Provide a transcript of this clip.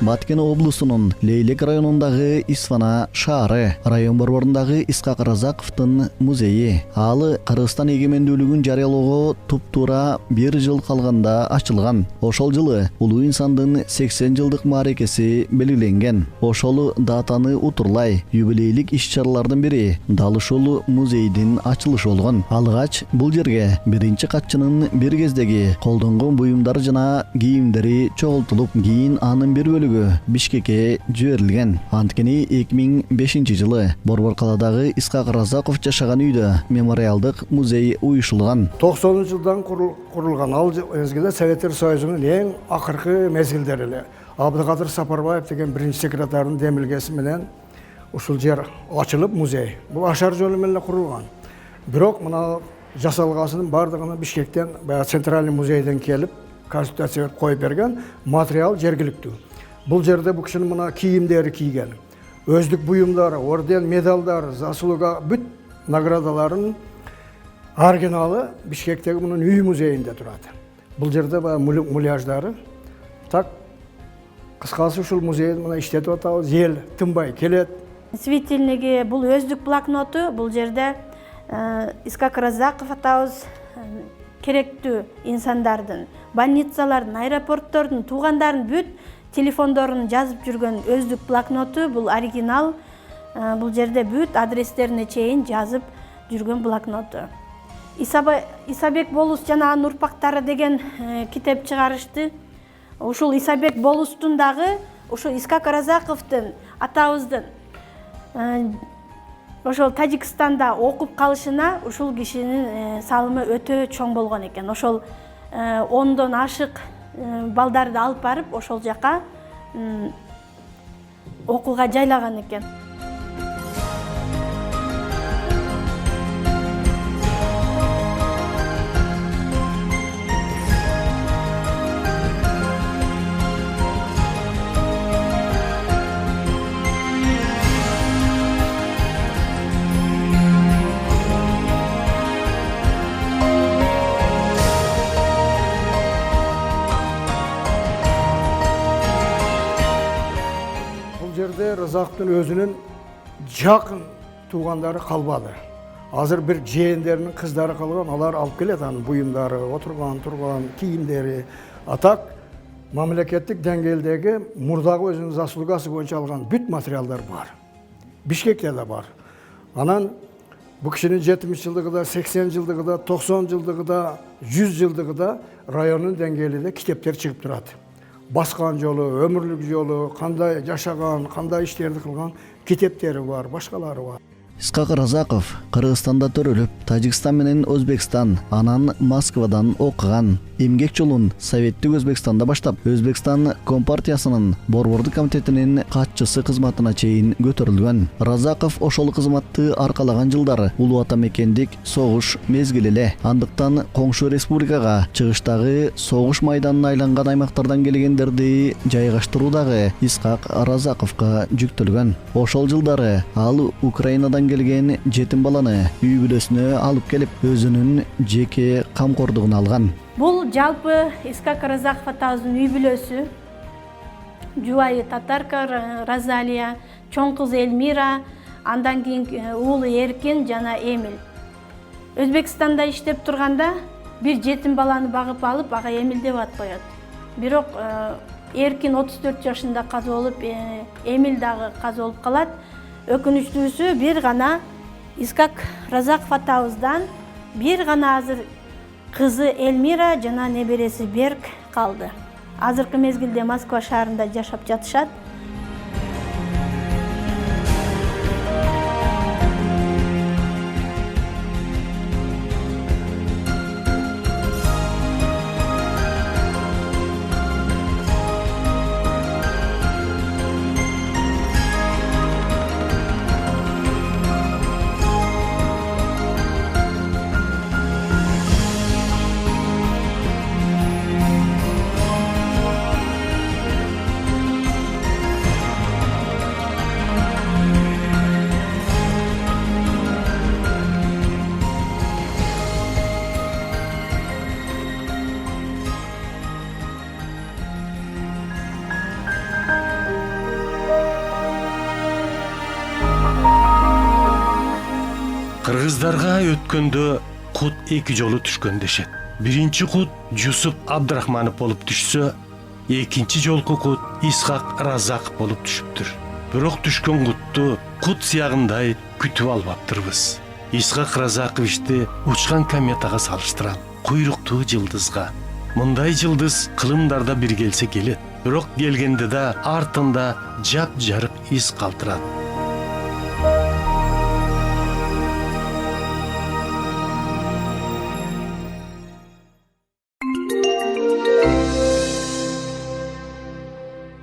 Баткен облусунун Лейлек районундагы Исфана шаары, район борборундагы Исхак Разаковдун музейи. Ал Кыргызстан эгемендүүлүгүн жарыялоого туп-туура 1 жыл калганда ачылган. Ошол жылы улуу инсандын 80 жылдык мааракеси белгиленген. Ошол датаны утурлай юбилейлик иш-чаралардын бири дал ушул музейдин ачылышы болгон. Алгач бул жерге биринчи катчынын бир кездеги колдонгон буюмдар жана кийимдери чогултулуп, кийин анын бир бөлүгү Бишкекке жиберилген. Анткени 2005 жылы Борбор калаадагы Исхак Разаков жашаган үйдө мемориалдык музей уюшулган. 90-жылдан курулган. Ал мезгилде Советтер Союзунун эң акыркы мезгилдери эле. Абдыкадыр Сапарбаев деген биринчи секретардын демилгеси менен ушул жер ачылып музей. Бул ашар жолу менен курулган. Бирок мына жасалгасынын бардыгына Бишкектен, Центральный музейден келип, консультация коюп берген материал жергиликтүү. Бул жерде бул кишинин мына кийимдери кийген, өздүк буюмдары, орден, медалдар, заслуга бүт наградаларын оригиналы Бишкектеги мунун үй музейинде турат. Бул жерде муляждары. Так кыскасы ушул музейди мына иштетип атабыз, эл тынбай келет. Светильниги бул өздүк блокноту, бул жерде Исхак Разаков атабыз керектүү инсандардын, больницалардын, аэропорттордун, туугандардын бүт телефондорун жазып жүргөн өздүк блокноту, бул оригинал. Бул жерде бүт адрестерине чейин жазып жүргөн блокноту. Исабек Болус жана анын урпактары деген китеп чыгарышты. Ушул Исабек Болустун дагы ушул Исхак Разаковдун атабыздын ошол Тажикстанда окуп калышына ушул кишинин салымы өтө чоң болгон экен. Ошол 10дон ашык балдарды алып барып ошол жака окууга жайлаган экен. Разаковдун өзүнүн жакын туугандары калбады. Азыр бир жээндеринин кыздары калган, алар алып келет анын буюмдары, турган кийимдери. Атак мамлекеттик деңгээлдеги мурдагы өзүнүн заслугасы боюнча алган бүт материалдар бар. Бишкекте да бар. Анан бу кишинин 70 жылдыгыда, 80 жылдыгыда, 90 жылдыгыда, 100 жылдыгыда районун деңгээлинде китептер чыгып турат. Баскан жолу, өмүрлүк жолу, кандай жашаган, кандай иштерди кылган китептери бар, башкалары бар. Исхак Разаков Кыргызстанда төрөлүп, Тажикстан менен Өзбекстан, анан Москвадан окуган. Эмгек жолун Советтик Өзбекстанда баштап, Өзбекстан Компартиясынын борбордук комитетинин катчысы кызматына чейин көтөрүлгөн. Разаков ошол кызматты аркалаган жылдары улуу ата мекендик согуш мезгили эле. Андыктан коңшу республикага чыгыштагы согуш майданына айланган аймактардан келгендерди жайгаштыруудагы Исхак Разаковго жүктөлгөн. Ошол жылдары ал Украинадан келген жетим баланы үй бүлөсүнө алып келип, өзүнүн жеке камкордугуна алган. Бул жалпы Исхак Разаков атабыздын үй бүлөсү. Жубайы Татарка Розалия, чоң кызы Эльмира, андан кийин уулу Эркин жана Эмил. Өзбекстанда иштеп турганда бир жетим баланы багып алып, ага Эмил деп ат коёт. Бирок Эркин 34 жашында каза болуп, Эмил дагы каза болуп калат. Өкүнүчтүүсү бир гана Исхак Разаков атабыздан бир гана азыр кызы Эльмира жана небереси Берк калды. Азыркы мезгилде Москва шаарында жашап жатышат. Куттарга өткөндө кут эки жолу түшкөн дешет. Биринчи кут Жусуп Абдрахманов болуп түшсө, экинчи жолку кут Исхак Разак болуп түшүптүр. Бирок түшкөн кутту кут сыягындай күтүп албаптырбыз. Исхак Разаковичти учкан кометага салыштырам, куйруктуу жылдызга. Мындай жылдыз кылымдарда бир келсе келет, бирок келгенде да артында жап жарык из калтырат.